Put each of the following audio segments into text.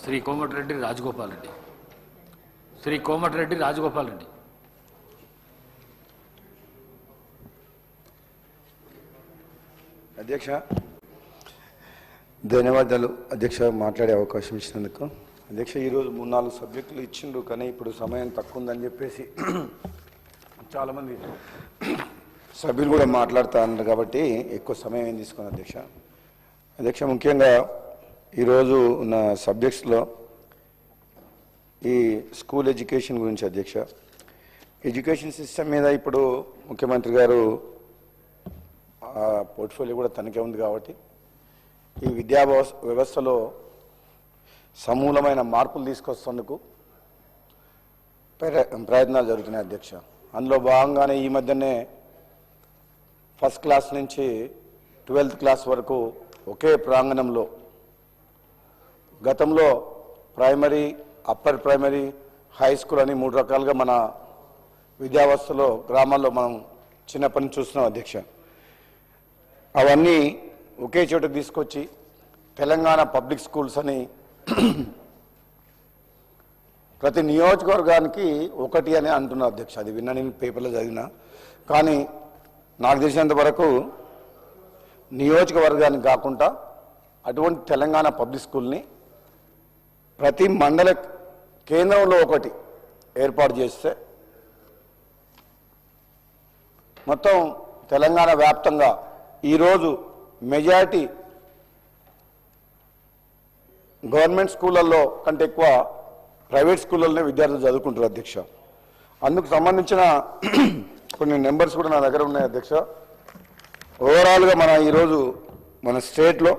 శ్రీ కోమటిరెడ్డి రాజగోపాల్ రెడ్డి. శ్రీ కోమటిరెడ్డి రాజగోపాల్ రెడ్డి. అధ్యక్ష, ధన్యవాదాలు అధ్యక్ష, మాట్లాడే అవకాశం ఇచ్చినందుకు. అధ్యక్ష, ఈరోజు 3-4 సబ్జెక్టులు ఇచ్చిండు, కానీ ఇప్పుడు సమయం తక్కువ ఉందని చెప్పేసి చాలామంది సభ్యులు కూడా మాట్లాడుతూ ఉన్నారు కాబట్టి ఎక్కువ సమయం ఏం తీసుకున్నాను అధ్యక్ష. అధ్యక్ష, ముఖ్యంగా ఈరోజు ఉన్న సబ్జెక్ట్స్లో ఈ స్కూల్ ఎడ్యుకేషన్ గురించి అధ్యక్ష. ఎడ్యుకేషన్ సిస్టమ్ మీద ఇప్పుడు ముఖ్యమంత్రి గారు పోర్ట్ఫోలియో కూడా తనకే ఉంది కాబట్టి ఈ విద్యా వ్యవస్థలో సమూలమైన మార్పులు తీసుకొస్తేందుకు ప్రయత్నాలు జరుగుతున్నాయి అధ్యక్ష. అందులో భాగంగానే ఈ మధ్యనే ఫస్ట్ క్లాస్ నుంచి 12th క్లాస్ వరకు ఒకే ప్రాంగణంలో, గతంలో primary, upper primary, high school అని 3 రకాలుగా మన విద్యావ్యవస్థలో గ్రామాల్లో మనం చిన్నప్పటి నుంచి చూస్తున్నాం అధ్యక్ష. అవన్నీ ఒకే చోట తీసుకొచ్చి తెలంగాణ పబ్లిక్ స్కూల్స్ అని ప్రతి నియోజకవర్గానికి ఒకటి అని అంటున్నారు అధ్యక్ష. అది విన్నా, నేను పేపర్లో చదివినా. కానీ నాకు తెలిసినంత వరకు నియోజకవర్గానికి కాకుండా అటువంటి తెలంగాణ పబ్లిక్ స్కూల్ని ప్రతి మండల కేంద్రంలో ఒకటి ఏర్పాటు చేస్తే మొత్తం తెలంగాణ వ్యాప్తంగా ఈరోజు మెజారిటీ గవర్నమెంట్ స్కూళ్ళల్లో కంటే ఎక్కువ ప్రైవేట్ స్కూళ్ళలోనే విద్యార్థులు చదువుకుంటారు అధ్యక్ష. అందుకు సంబంధించిన కొన్ని నెంబర్స్ కూడా నా దగ్గర ఉన్నాయి అధ్యక్ష. ఓవరాల్గా ఈరోజు మన స్టేట్లో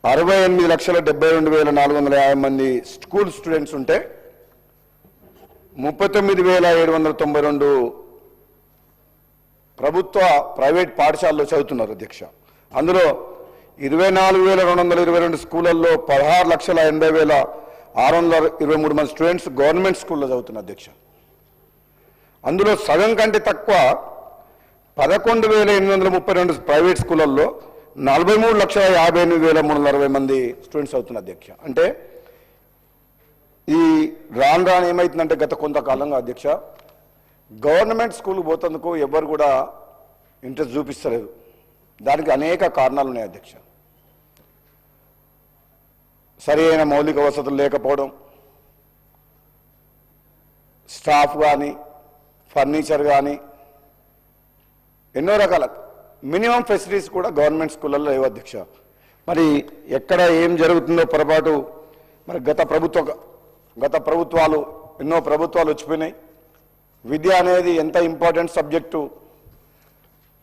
68,72,450 మంది స్కూల్ స్టూడెంట్స్ ఉంటే 39,792 ప్రభుత్వ ప్రైవేట్ పాఠశాలలో చదువుతున్నారు అధ్యక్ష. అందులో 24,222 స్కూళ్ళల్లో 16,80,623 మంది స్టూడెంట్స్ గవర్నమెంట్ స్కూల్లో చదువుతున్నారు అధ్యక్ష. అందులో సగం కంటే తక్కువ 11,832 ప్రైవేట్ స్కూళ్ళల్లో 43,58,360 మంది స్టూడెంట్స్ అవుతున్నారు అధ్యక్ష. అంటే ఈ రాను ఏమవుతుందంటే గత కొంతకాలంగా అధ్యక్ష గవర్నమెంట్ స్కూల్కి పోతందుకు ఎవరు కూడా ఇంట్రెస్ట్ చూపిస్తలేదు. దానికి అనేక కారణాలు ఉన్నాయి అధ్యక్ష. సరి అయిన మౌలిక వసతులు లేకపోవడం, స్టాఫ్ కానీ, ఫర్నిచర్ కానీ, ఎన్నో రకాల మినిమం ఫెసిలిటీస్ కూడా గవర్నమెంట్ స్కూళ్ళల్లో లేవు అధ్యక్ష. మరి ఎక్కడ ఏం జరుగుతుందో పొరపాటు. మరి గత ప్రభుత్వాలు ఎన్నో ప్రభుత్వాలు వచ్చిపోయినాయి. విద్య అనేది ఎంత ఇంపార్టెంట్ సబ్జెక్టు.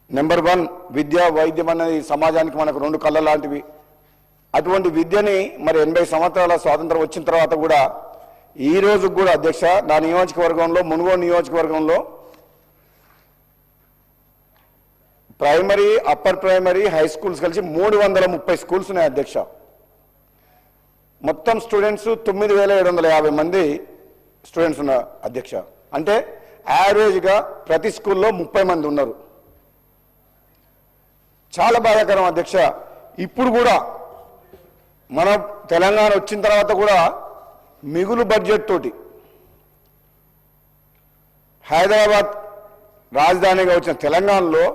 నెంబర్ 1 విద్య, వైద్యం అనేది సమాజానికి మనకు 2 కళ్ళ లాంటివి. అటువంటి విద్యని మరి 80 సంవత్సరాల స్వాతంత్రం వచ్చిన తర్వాత కూడా ఈ రోజు కూడా అధ్యక్ష నా నియోజకవర్గంలో, మునుగోడు నియోజకవర్గంలో primary, upper primary, high schools కలిసి 330 స్కూల్స్ ఉన్నాయి అధ్యక్ష. మొత్తం స్టూడెంట్స్ 9,750 మంది స్టూడెంట్స్ ఉన్నారు అధ్యక్ష. అంటే యావరేజ్గా ప్రతి స్కూల్లో 30 మంది ఉన్నారు. చాలా బాధాకరం అధ్యక్ష. ఇప్పుడు కూడా మన తెలంగాణ వచ్చిన తర్వాత కూడా మిగులు బడ్జెట్ తోటి హైదరాబాద్ రాజధానిగా వచ్చిన తెలంగాణలో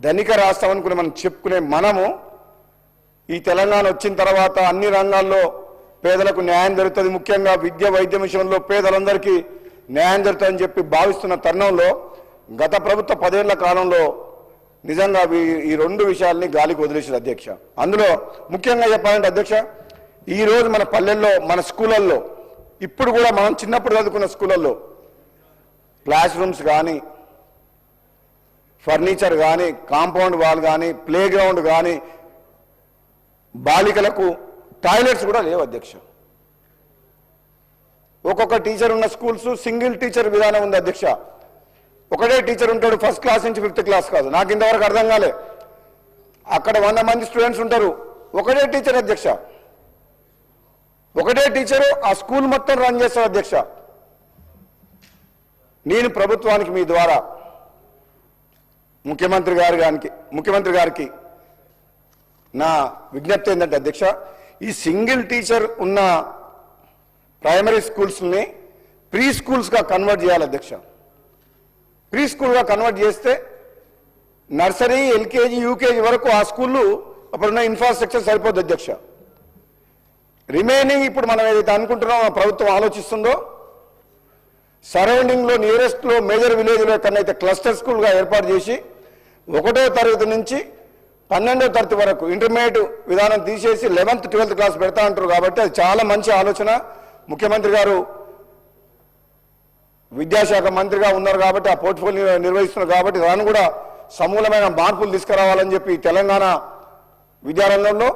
ధనిక రాష్ట్రం అనుకుని మనం చెప్పుకునే మనము ఈ తెలంగాణ వచ్చిన తర్వాత అన్ని రంగాల్లో పేదలకు న్యాయం జరుగుతుంది, ముఖ్యంగా విద్య, వైద్యం విషయంలో పేదలందరికీ న్యాయం జరుగుతుందని చెప్పి భావిస్తున్న తరుణంలో గత ప్రభుత్వ 10 ఏళ్ల కాలంలో నిజంగా ఈ 2 విషయాల్ని గాలికి వదిలేసారు అధ్యక్ష. అందులో ముఖ్యంగా చెప్పాలంటే అధ్యక్ష, ఈరోజు మన పల్లెల్లో, మన స్కూళ్ళల్లో, ఇప్పుడు కూడా మనం చిన్నప్పుడు చదువుకున్న స్కూళ్ళల్లో క్లాస్ రూమ్స్ కానీ, ఫర్నిచర్ కానీ, కాంపౌండ్ వాల్ కానీ, ప్లే గ్రౌండ్ కానీ, బాలికలకు టాయిలెట్స్ కూడా లేవు అధ్యక్ష. ఒక్కొక్క టీచర్ ఉన్న స్కూల్స్ సింగిల్ టీచర్ విధానం ఉంది అధ్యక్ష. ఒకటే టీచర్ ఉంటాడు, ఫస్ట్ క్లాస్ నుంచి 5th క్లాస్ కాదు. నాకు ఇంతవరకు అర్థం కాలే. అక్కడ 100 మంది స్టూడెంట్స్ ఉంటారు, ఒకటే టీచర్ అధ్యక్ష. ఒకటే టీచరు ఆ స్కూల్ మొత్తం రన్ చేస్తారు అధ్యక్ష. నేను ప్రభుత్వానికి మీ ద్వారా ముఖ్యమంత్రి గారికి నా విజ్ఞప్తి ఏంటంటే అధ్యక్ష, ఈ సింగిల్ టీచర్ ఉన్న ప్రైమరీ స్కూల్స్ని ప్రీ స్కూల్స్గా కన్వర్ట్ చేయాలి అధ్యక్ష. ప్రీ స్కూల్గా కన్వర్ట్ చేస్తే నర్సరీ, ఎల్కేజీ, యూకేజీ వరకు ఆ స్కూళ్ళు అప్పుడున్న ఇన్ఫ్రాస్ట్రక్చర్ సరిపోద్ది అధ్యక్ష. రిమైనింగ్ ఇప్పుడు మనం ఏదైతే అనుకుంటున్నామో ప్రభుత్వం ఆలోచిస్తుందో సరౌండింగ్లో నియరెస్ట్లో మేజర్ విలేజ్లో ఎక్కడైతే క్లస్టర్ స్కూల్గా ఏర్పాటు చేసి 1వ తరగతి నుంచి 12వ తరగతి వరకు ఇంటర్మీడియట్ విధానం తీసేసి 11th, 12th క్లాస్ పెడతా అంటారు. కాబట్టి అది చాలా మంచి ఆలోచన. ముఖ్యమంత్రి గారు విద్యాశాఖ మంత్రిగా ఉన్నారు కాబట్టి ఆ పోర్ట్ఫోలియో నిర్వహిస్తున్నారు కాబట్టి దాన్ని కూడా సమూలమైన మార్పులు తీసుకురావాలని చెప్పి తెలంగాణ విద్యారంగంలో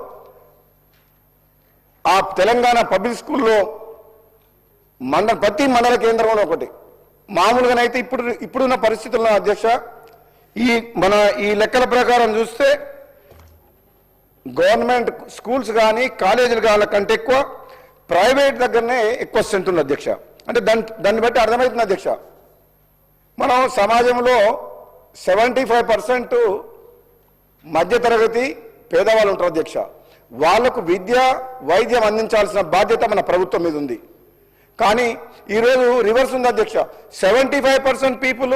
ఆ తెలంగాణ పబ్లిక్ స్కూల్లో ప్రతి మండల కేంద్రంలో ఒకటి మామూలుగానైతే ఇప్పుడున్న పరిస్థితుల్లో అధ్యక్ష ఈ లెక్కల ప్రకారం చూస్తే గవర్నమెంట్ స్కూల్స్ కానీ కాలేజీలు కానీ కంటే ఎక్కువ ప్రైవేట్ దగ్గరనే ఎక్కువ స్ట్రెంత్ ఉంది అధ్యక్ష. అంటే దాన్ని బట్టి అర్థమవుతుంది అధ్యక్ష, మనం సమాజంలో 75% మధ్యతరగతి పేదవాళ్ళు ఉంటారు అధ్యక్ష. వాళ్లకు విద్య, వైద్యం అందించాల్సిన బాధ్యత మన ప్రభుత్వం మీద ఉంది. కానీ ఈరోజు రివర్స్ ఉంది అధ్యక్ష. 75% పీపుల్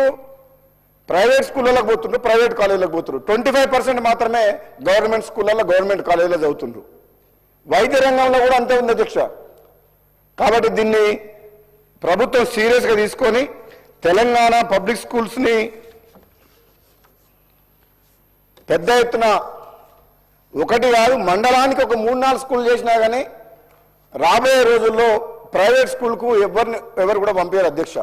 ప్రైవేట్ స్కూళ్ళలోకి పోతుండ్రు, ప్రైవేట్ కాలేజీలకు పోతున్నారు. 25% మాత్రమే గవర్నమెంట్ స్కూళ్ళల్లో, గవర్నమెంట్ కాలేజీలో చదువుతుండ్రు. వైద్య రంగంలో కూడా అంతే ఉంది అధ్యక్ష. కాబట్టి దీన్ని ప్రభుత్వం సీరియస్గా తీసుకొని తెలంగాణ పబ్లిక్ స్కూల్స్ని పెద్ద ఎత్తున ఒకటి కాదు మండలానికి ఒక 3-4 స్కూల్ చేసినా కానీ రాబోయే రోజుల్లో ప్రైవేట్ స్కూల్కు ఎవరు కూడా పంపించారు అధ్యక్ష.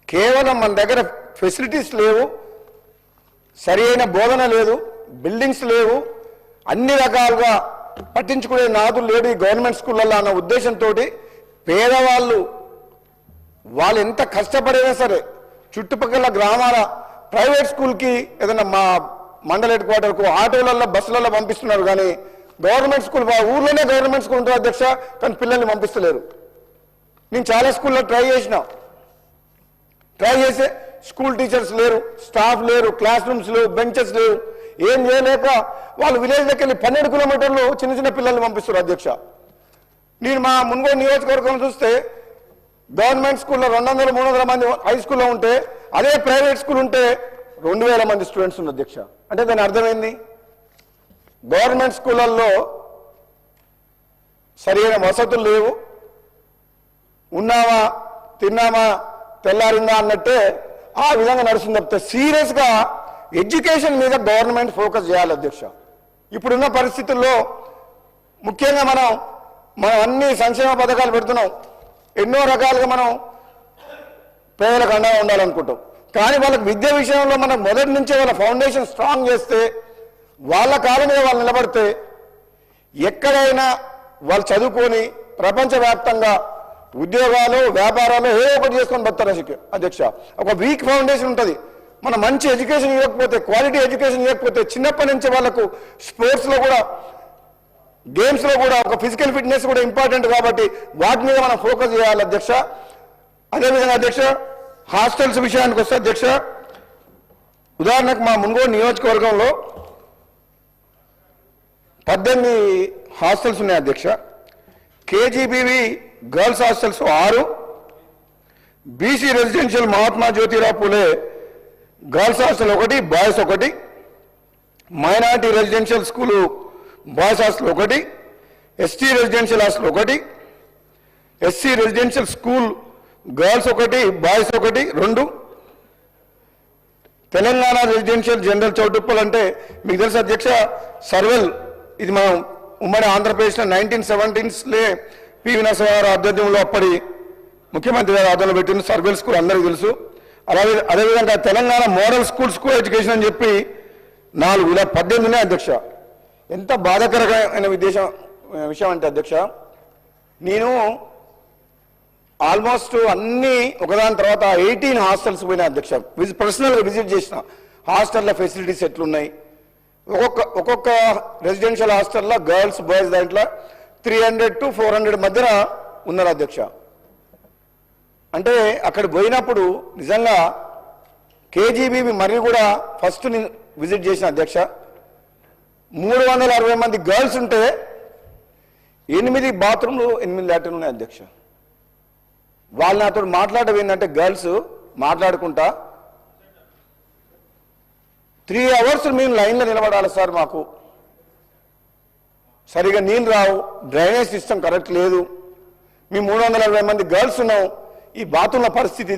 కేవలం మన దగ్గర ఫెసిలిటీస్ లేవు, సరి అయిన బోధన లేదు, బిల్డింగ్స్ లేవు, అన్ని రకాలుగా పట్టించుకునే నాదులు లేడు ఈ గవర్నమెంట్ స్కూళ్ళల్లో అన్న ఉద్దేశంతో పేదవాళ్ళు వాళ్ళు ఎంత కష్టపడైనా సరే చుట్టుపక్కల గ్రామాల ప్రైవేట్ స్కూల్కి ఏదైనా మా మండల హెడ్ క్వార్టర్కు ఆటోలలో, బస్సులలో పంపిస్తున్నారు. కానీ గవర్నమెంట్ స్కూల్ ఊర్లోనే గవర్నమెంట్ స్కూల్ ఉంటుంది అధ్యక్ష, కానీ పిల్లల్ని పంపిస్తలేరు. నేను చాలా స్కూల్లో ట్రై చేసే స్కూల్ టీచర్స్ లేరు, స్టాఫ్ లేరు, క్లాస్ రూమ్స్ లేవు, బెంచెస్ లేవు. ఏం చేయలేక వాళ్ళు విలేజ్లోకి వెళ్ళి 12 కిలోమీటర్లు చిన్న చిన్న పిల్లల్ని పంపిస్తారు అధ్యక్ష. నేను మా మున్గోడు నియోజకవర్గం చూస్తే గవర్నమెంట్ స్కూల్లో 200-300 మంది హై స్కూల్లో ఉంటే అదే ప్రైవేట్ స్కూల్ ఉంటే 2000 మంది స్టూడెంట్స్ ఉంది అధ్యక్ష. అంటే దాని అర్థమైంది, గవర్నమెంట్ స్కూళ్ళల్లో సరైన వసతులు లేవు, ఉన్నామా తిన్నామా తెల్లారిందా అన్నట్టే ఆ విధంగా నడుస్తుంది తప్పితే సీరియస్గా ఎడ్యుకేషన్ మీద గవర్నమెంట్ ఫోకస్ చేయాలి అధ్యక్ష. ఇప్పుడున్న పరిస్థితుల్లో ముఖ్యంగా మనం అన్ని సంక్షేమ పథకాలు పెడుతున్నాం, ఎన్నో రకాలుగా మనం పేదలకు అండగా ఉండాలనుకుంటాం. కానీ వాళ్ళకి విద్య విషయంలో మనం మొదటి నుంచే వాళ్ళ ఫౌండేషన్ స్ట్రాంగ్ చేస్తే, వాళ్ళ కాలం మీద వాళ్ళు నిలబడితే ఎక్కడైనా వాళ్ళు చదువుకొని ప్రపంచవ్యాప్తంగా ఉద్యోగాలు, వ్యాపారాలు ఏదో ఒకటి చేసుకొని బతారు అధ్యక్ష. ఒక వీక్ ఫౌండేషన్ ఉంటుంది. మనం మంచి ఎడ్యుకేషన్ ఇవ్వకపోతే, క్వాలిటీ ఎడ్యుకేషన్ ఇవ్వకపోతే చిన్నప్పటి నుంచి వాళ్ళకు స్పోర్ట్స్లో కూడా, గేమ్స్లో కూడా ఒక ఫిజికల్ ఫిట్నెస్ కూడా ఇంపార్టెంట్. కాబట్టి వాటి మీద మనం ఫోకస్ చేయాలి అధ్యక్ష. అదేవిధంగా అధ్యక్ష హాస్టల్స్ విషయానికి వస్తే అధ్యక్ష, ఉదాహరణకు మా మున్గోడు నియోజకవర్గంలో 18 హాస్టల్స్ ఉన్నాయి అధ్యక్ష. KGBV girls hostels 6, BC residential Mahatma Jyotirao Phule girls hostel 1, boys 1, minority residential school boys hostel 1, ST residential hostel 1, SC residential school girls 1, boys 1, 2, Telangana residential general Choutuppal అంటే మీకు తెలుసు అధ్యక్ష, సర్వెల్ ఇది మనం ఉమ్మడి ఆంధ్రప్రదేశ్లో 1970s పివి నరసింహారావు ఆధ్వర్యంలో అప్పటి ముఖ్యమంత్రి గారు ఆధ్వర్యంలో పెట్టిన సర్వెల్ స్కూల్ అందరికీ తెలుసు. అదేవిధంగా తెలంగాణ మోడల్ స్కూల్ ఎడ్యుకేషన్ అని చెప్పి 4 ఇలా 18 ఉన్నాయి అధ్యక్ష. ఎంత బాధాకరమైన విషయం అంటే అధ్యక్ష, నేను ఆల్మోస్ట్ అన్ని ఒకదాని తర్వాత 18 హాస్టల్స్ పోయినా అధ్యక్ష. పర్సనల్గా విజిట్ చేసిన హాస్టల్లో ఫెసిలిటీస్ ఎట్లున్నాయి. ఒక్కొక్క రెసిడెన్షియల్ హాస్టల్లో గర్ల్స్ బాయ్స్ దాంట్లో 300 to 400 మధ్యన ఉన్నారు అధ్యక్ష. అంటే అక్కడ పోయినప్పుడు నిజంగా కేజీబీబీ మరి కూడా ఫస్ట్ విజిట్ చేసిన అధ్యక్ష, 360 మంది గర్ల్స్ ఉంటే 8 బాత్రూమ్లు 8 లాట్రిన్లు ఉన్నాయి అధ్యక్ష. వాళ్ళు నాతో మాట్లాడడం ఏంటంటే గర్ల్స్ మాట్లాడుకుంటా 3 అవర్స్ మేము లైన్లో నిలబడాలి సార్, మాకు సరిగా నీళ్ళు రావు, డ్రైనేజ్ సిస్టమ్ కరెక్ట్ లేదు, మేము 340 మంది గర్ల్స్ ఉన్నాం, ఈ బాత్రూమ్ల పరిస్థితి